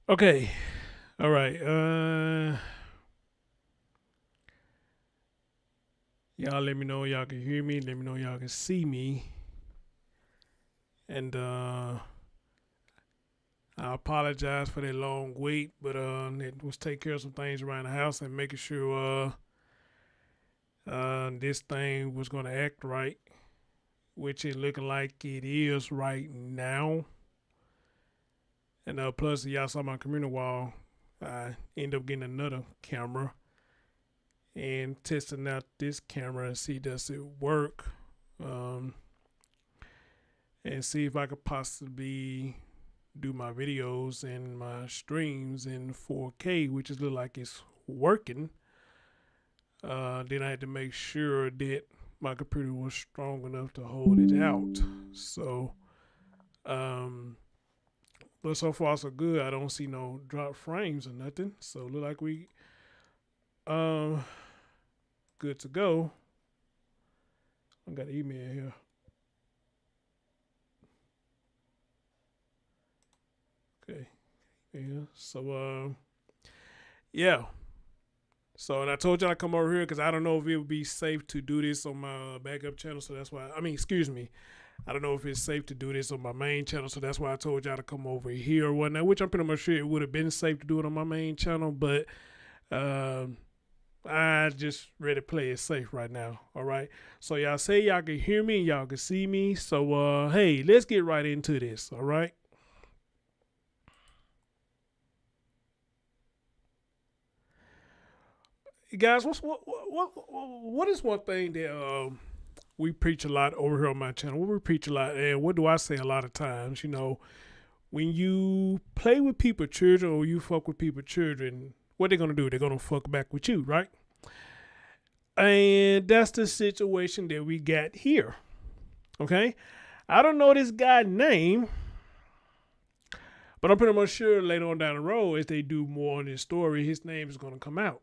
Okay. All right. Y'all let me know y'all can hear me. Let me know y'all can see me. And I apologize for that long wait, but it was take care of some things around the house and making sure this thing was gonna act right, which it looking like it is right now. And plus, y'all saw my community wall. I end up getting another camera and testing out this camera and see does it work, and see if I could possibly do my videos and my streams in 4K, which is look like it's working. Then I had to make sure that my computer was strong enough to hold it out. So, but so far so good. I don't see no drop frames or nothing. So look like we good to go. I got an email here. Okay. Yeah. So yeah. So, and I told y'all to come over here because I don't know if it would be safe to do this on my backup channel. So that's why, excuse me. I don't know if it's safe to do this on my main channel. So that's why I told y'all to come over here or whatnot, which I'm pretty much sure it would have been safe to do it on my main channel. But I just ready to play it safe right now. All right. So y'all say y'all can hear me and y'all can see me. So, hey, let's get right into this. All right. Guys, what is one thing that we preach a lot over here on my channel? What we preach a lot, and what do I say a lot of times? You know, when you play with people's children or you fuck with people's children, what they're gonna do? They're gonna fuck back with you, right? And that's the situation that we got here. Okay, I don't know this guy's name, but I'm pretty much sure later on down the road, as they do more on this story, his name is gonna come out.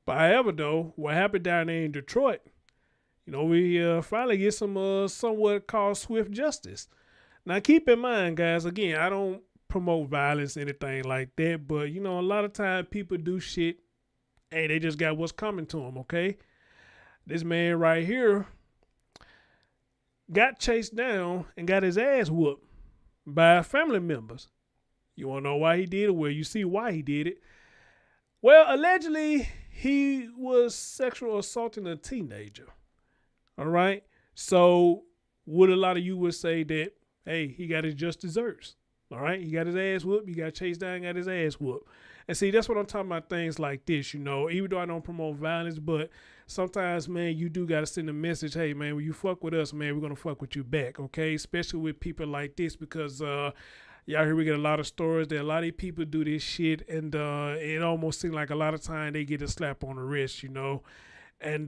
But however, though, what happened down there in Detroit, you know, we finally get some somewhat called swift justice. Now, keep in mind, guys, again, I don't promote violence, anything like that. But, you know, a lot of times people do shit and they just got what's coming to them, okay? This man right here got chased down and got his ass whooped by family members. You want to know why he did it? Well, you see why he did it. Well, allegedly, he was sexual assaulting a teenager. All right. So would a lot of you would say that, hey, he got his just desserts. All right. He got his ass whooped. He got chased down, got his ass whooped. And see, that's what I'm talking about, things like this, you know, even though I don't promote violence, but sometimes, man, you do got to send a message. Hey, man, when you fuck with us, man, we're going to fuck with you back. Okay. Especially with people like this, because, y'all hear we get a lot of stories that a lot of people do this shit, and it almost seems like a lot of time they get a slap on the wrist, you know, and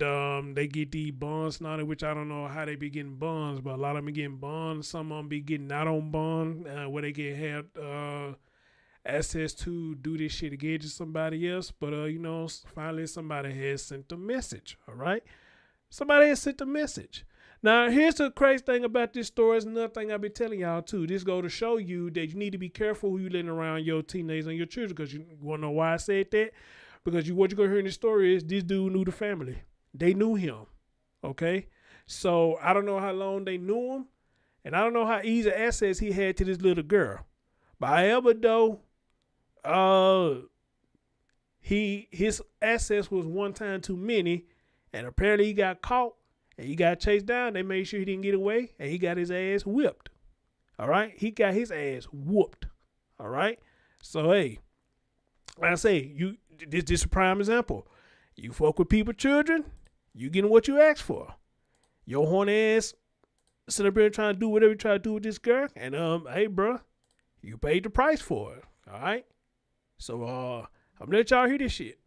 they get these bonds now, which I don't know how they be getting bonds, but a lot of them be getting bonds. Some of them be getting out on bond, where they get have access to do this shit again to somebody else. But you know, finally somebody has sent a message. All right, somebody has sent a message. Now, here's the crazy thing about this story. Is another thing I've been telling y'all, too. This go to show you that you need to be careful who you letting around your teenagers and your children. Because you want to know why I said that? Because what you're going to hear in this story is this dude knew the family. They knew him. Okay? So, I don't know how long they knew him. And I don't know how easy access he had to this little girl. But however, though, his access was one time too many. And apparently he got caught. And he got chased down. They made sure he didn't get away. And he got his ass whipped. All right? He got his ass whooped. All right? So, hey, like I say, this is a prime example. You fuck with people's children, you getting what you asked for. Your horny ass sitting up here trying to do whatever you try to do with this girl. And, hey, bro, you paid the price for it. All right? So, I'm going to let y'all hear this shit.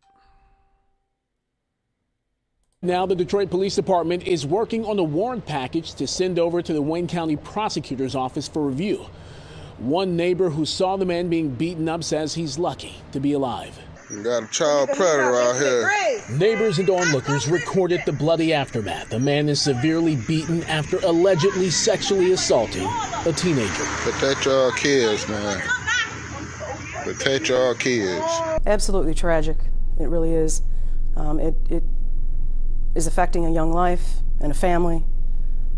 Now, the Detroit Police Department is working on a warrant package to send over to the Wayne County Prosecutor's Office for review. One neighbor who saw the man being beaten up says he's lucky to be alive. We got a child predator out here. Neighbors and onlookers recorded the bloody aftermath. The man is severely beaten after allegedly sexually assaulting a teenager. Protect your kids, man. Protect your kids. Absolutely tragic. It really is. It is affecting a young life and a family,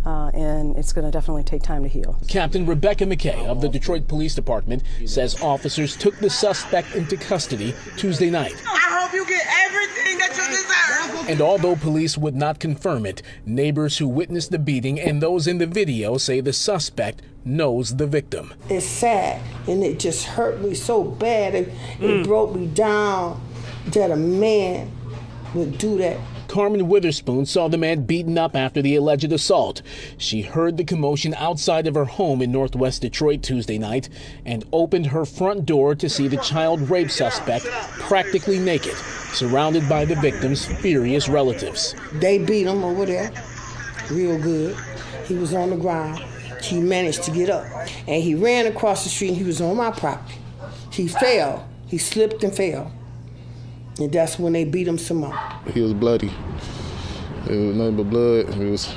and it's going to definitely take time to heal. Captain Rebecca McKay of the Detroit Police Department says officers took the suspect into custody Tuesday night. I hope you get everything that you deserve. And although police would not confirm it, neighbors who witnessed the beating and those in the video say the suspect knows the victim. It's sad, and it just hurt me so bad. It broke me down that a man would do that. Carmen Witherspoon saw the man beaten up after the alleged assault. She heard the commotion outside of her home in northwest Detroit Tuesday night and opened her front door to see the child rape suspect practically naked, surrounded by the victim's furious relatives. They beat him over there real good. He was on the ground. He managed to get up, and he ran across the street, and he was on my property. He fell. He slipped and fell. And that's when they beat him some more. He was bloody. It was nothing but blood. It was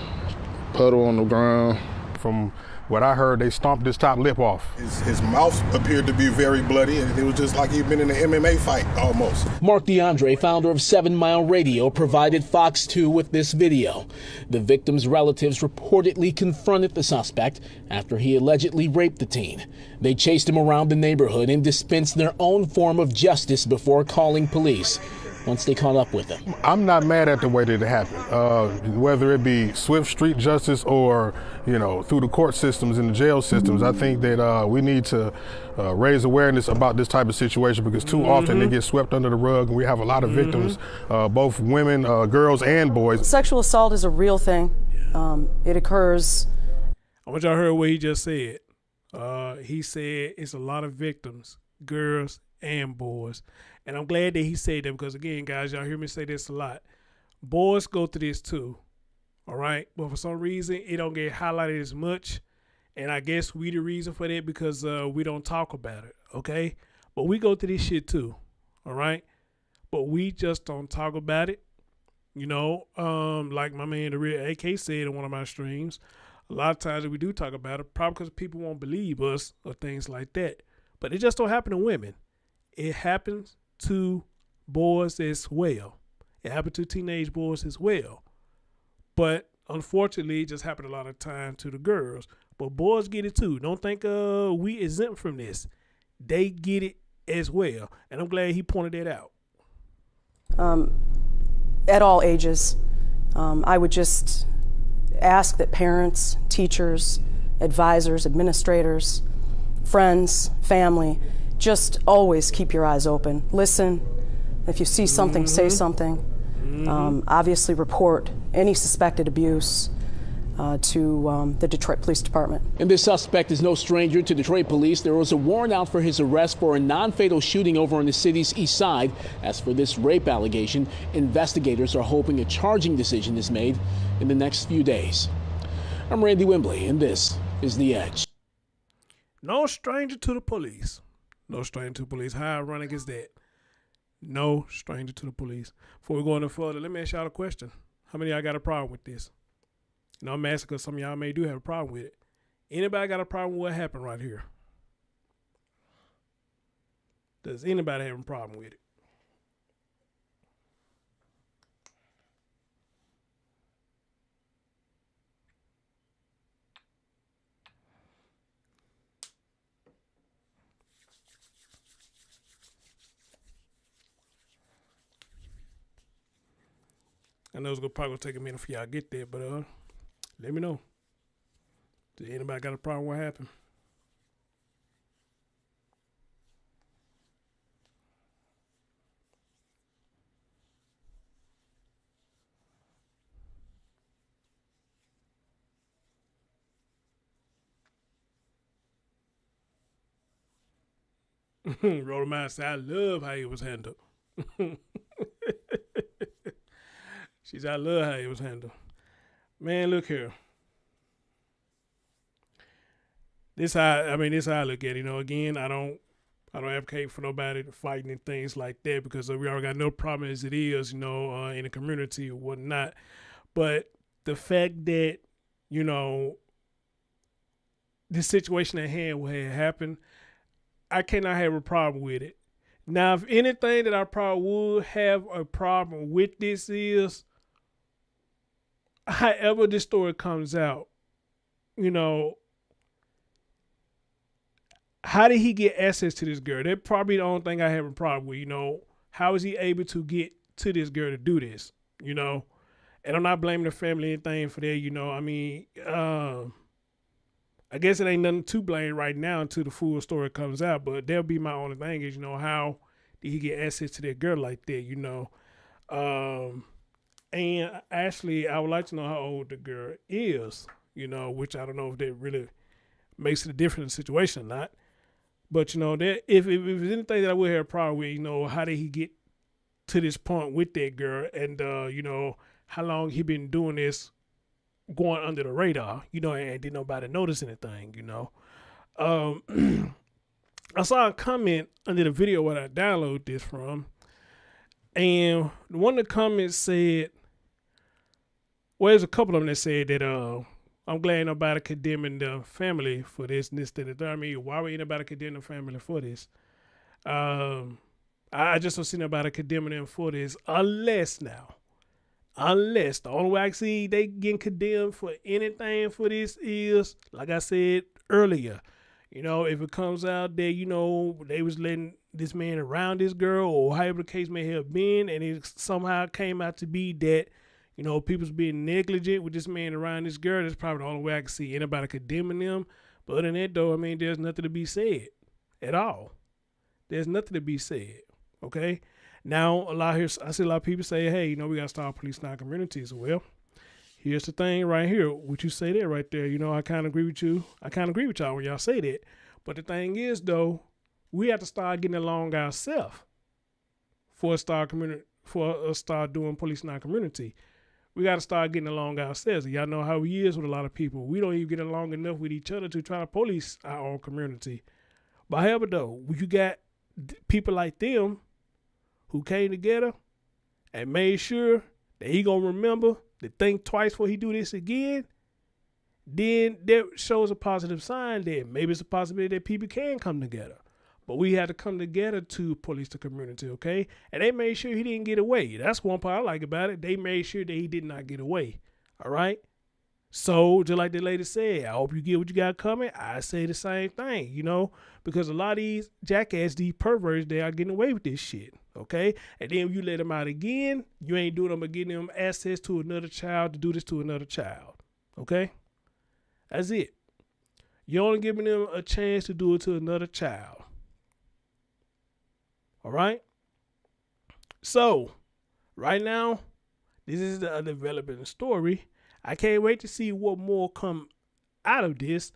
puddle on the ground. From what I heard, they stomped his top lip off. His mouth appeared to be very bloody, and it was just like he'd been in an MMA fight almost. Mark DeAndre, founder of 7 Mile Radio, provided Fox 2 with this video. The victim's relatives reportedly confronted the suspect after he allegedly raped the teen. They chased him around the neighborhood and dispensed their own form of justice before calling police once they caught up with him. I'm not mad at the way that it happened, whether it be swift street justice or, through the court systems and the jail systems. I think that we need to raise awareness about this type of situation because too often they get swept under the rug, and we have a lot of victims, both women, girls, and boys. Sexual assault is a real thing. It occurs. I want y'all to hear what he just said. He said it's a lot of victims, girls and boys. And I'm glad that he said that because, again, guys, y'all hear me say this a lot. Boys go through this too, all right? But for some reason, it don't get highlighted as much. And I guess we the reason for that because we don't talk about it, okay? But we go through this shit too, all right? But we just don't talk about it. Like my man, the real AK said in one of my streams, a lot of times we do talk about it, probably because people won't believe us or things like that. But it just don't happen to women. It happens to boys as well. It happened to teenage boys as well. But unfortunately, it just happened a lot of time to the girls. But boys get it too. Don't think we exempt from this. They get it as well. And I'm glad he pointed that out. At all ages, I would just ask that parents, teachers, advisors, administrators, friends, family, just always keep your eyes open. Listen. If you see something, say something. Obviously report any suspected abuse to the Detroit Police Department. And this suspect is no stranger to Detroit police. There was a warrant out for his arrest for a non-fatal shooting over on the city's east side. As for this rape allegation, investigators are hoping a charging decision is made in the next few days. I'm Randy Wembley, and this is The Edge. No stranger to the police. No stranger to the police. How ironic is that? No stranger to the police. Before we go any further, let me ask y'all a question. How many of y'all got a problem with this? I'm asking because some of y'all may do have a problem with it. Anybody got a problem with what happened right here? Does anybody have a problem with it? I know it's probably gonna take a minute for y'all to get there, but let me know. Does anybody got a problem with what happened? Roll him out, say, I love how it was handled. She said, I love how it was handled. Man, look here. This how I look at it. Again, I don't advocate for nobody fighting and things like that because we already got no problem as it is, in the community or whatnot. But the fact that, this situation at hand, what had happened, I cannot have a problem with it. Now, if anything that I probably would have a problem with this is, however this story comes out, you know, how did he get access to this girl? That's probably the only thing I have a problem with, you know. How is he able to get to this girl to do this, you know? And I'm not blaming the family or anything for that, you know. I mean, I guess it ain't nothing to blame right now until the full story comes out, but that'll be my only thing is, you know, how did he get access to that girl like that, you know? And actually, I would like to know how old the girl is, you know, which I don't know if that really makes it a different situation or not. But, you know, that if there's anything that I would have a problem with, you know, how did he get to this point with that girl and, you know, how long he been doing this going under the radar, you know, and didn't nobody notice anything, you know. I saw a comment under the video where I downloaded this from, and one of the comments said, well, there's a couple of them that said that, I'm glad nobody condemning the family for this and this, that, and that. I mean, why would anybody condemn the family for this? I just don't see nobody condemning them for this unless the only way I see they getting condemned for anything for this is, like I said earlier, you know, if it comes out that, you know, they was letting this man around this girl or however the case may have been, and it somehow came out to be that, you know, people's being negligent with this man around this girl, that's probably the only way I can see anybody condemning them. But other than that, though, I mean, there's nothing to be said at all. There's nothing to be said, okay? Now, I see a lot of people say, hey, you know, we got to start policing our communities. Well, here's the thing right here. What you say there right there, you know, I kind of agree with you. I kind of agree with y'all when y'all say that. But the thing is, though, we have to start getting along ourselves for us to start doing policing our community. We got to start getting along ourselves. Y'all know how he is with a lot of people. We don't even get along enough with each other to try to police our own community. But however, though, you got people like them who came together and made sure that he gonna remember to think twice before he do this again, then that shows a positive sign that maybe it's a possibility that people can come together. But we had to come together to police the community, okay? And they made sure he didn't get away. That's one part I like about it. They made sure that he did not get away, all right? So, just like the lady said, I hope you get what you got coming. I say the same thing, you know, because a lot of these jackasses, these perverts, they are getting away with this shit, okay? And then you let them out again, you ain't doing them but getting them access to another child to do this to another child, okay? That's it. You're only giving them a chance to do it to another child. All right? So, right now, this is the developing story. I can't wait to see what more come out of this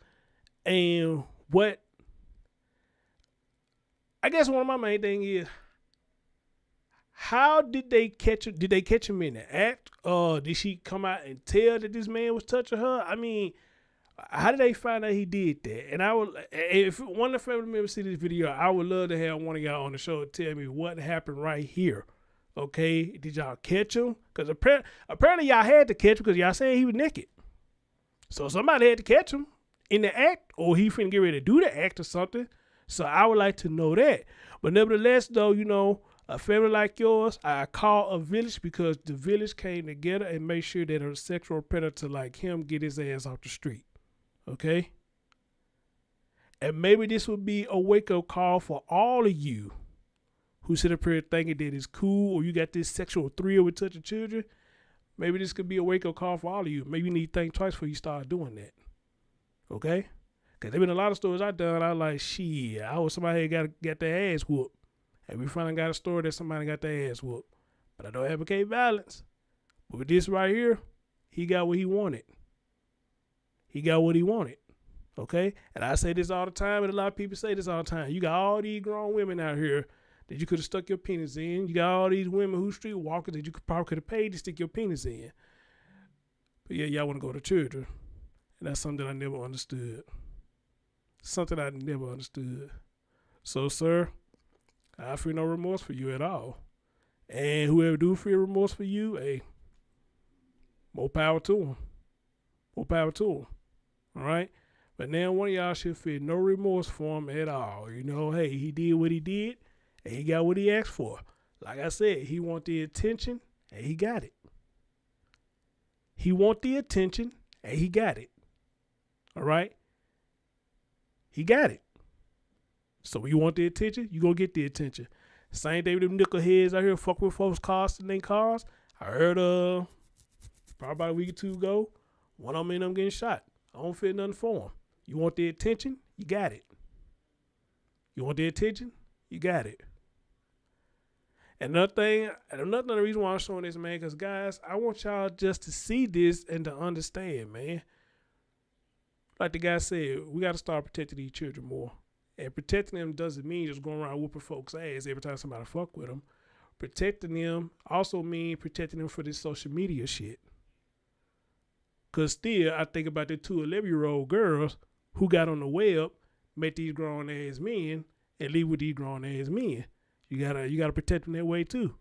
and what, I guess one of my main thing is, how did they catch him? Did they catch him in the act? Did she come out and tell that this man was touching her? I mean, how did they find out he did that? And I would, if one of the family members see this video, I would love to have one of y'all on the show tell me what happened right here. Okay, did y'all catch him? Because apparently y'all had to catch him because y'all saying he was naked. So somebody had to catch him in the act, or he finna get ready to do the act or something. So I would like to know that. But nevertheless, though, you know, a family like yours, I call a village because the village came together and made sure that a sexual predator like him get his ass off the street. Okay? And maybe this would be a wake-up call for all of you who sit up here thinking that it's cool or you got this sexual thrill with touching children. Maybe this could be a wake-up call for all of you. Maybe you need to think twice before you start doing that. Okay? Because there been a lot of stories I done. I was like, shit, I was somebody got their ass whooped. And we finally got a story that somebody got their ass whooped. But I don't advocate violence. But with this right here, he got what he wanted. He got what he wanted. Okay? And I say this all the time, and a lot of people say this all the time. You got all these grown women out here that you could have stuck your penis in. You got all these women who street walkers that you probably could have paid to stick your penis in. But yeah, y'all want to go to children. And that's something I never understood. Something I never understood. So, sir, I feel no remorse for you at all. And whoever do feel remorse for you, hey, more power to them. More power to them. All right? But now one of y'all should feel no remorse for him at all. You know, hey, he did what he did, and he got what he asked for. Like I said, he want the attention, and he got it. He want the attention, and he got it. All right? He got it. So you want the attention, you gonna get the attention. Same thing with them nickel heads out here fuck with folks' cars and their cars. I heard probably about a week or two ago, one of them in them getting shot. I don't feel nothing for him. You want the attention, you got it. You want the attention, you got it. And another reason why I'm showing this, man, because guys, I want y'all just to see this and to understand, man. Like the guy said, we got to start protecting these children more. And protecting them doesn't mean just going around whooping folks' ass every time somebody fuck with them. Protecting them also means protecting them for this social media shit. Because still, I think about the two 11-year-old girls who got on the web, met these grown-ass men, and leave with these grown-ass men. You gotta protect them that way too.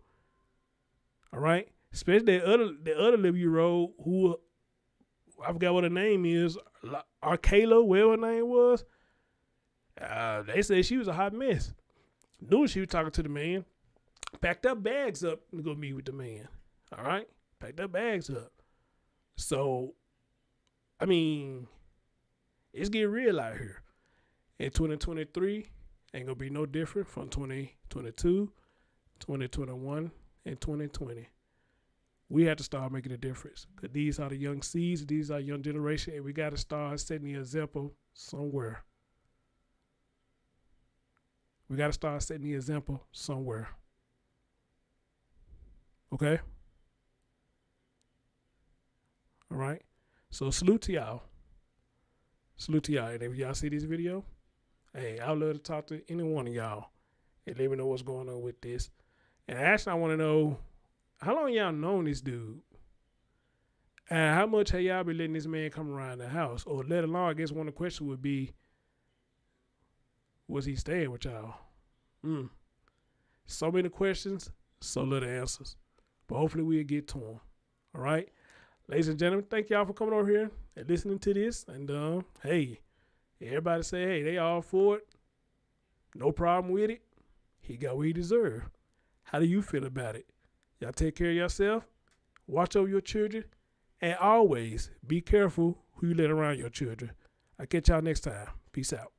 All right? Especially the other 11-year-old who, I forgot what her name is, Kayla, whatever her name was. They said she was a hot mess. Knew she was talking to the man. Packed up bags up to go meet with the man. All right? Packed up bags up. So, I mean, it's getting real out here. In 2023, ain't gonna be no different from 2022, 2021, and 2020. We have to start making a difference. Because these are the young seeds, these are young generation, and we got to start setting the example somewhere. We got to start setting the example somewhere. Okay? All right? So salute to y'all. Salute to y'all. And if y'all see this video, hey, I would love to talk to any one of y'all and let me know what's going on with this. And actually, I want to know, how long y'all known this dude? And how much have y'all been letting this man come around the house? Or let alone, I guess one of the questions would be, was he staying with y'all? So many questions, so little answers. But hopefully we'll get to them. All right? Ladies and gentlemen, thank y'all for coming over here and listening to this. And, hey, everybody say, hey, they all for it. No problem with it. He got what he deserved. How do you feel about it? Y'all take care of yourself. Watch over your children. And always be careful who you let around your children. I'll catch y'all next time. Peace out.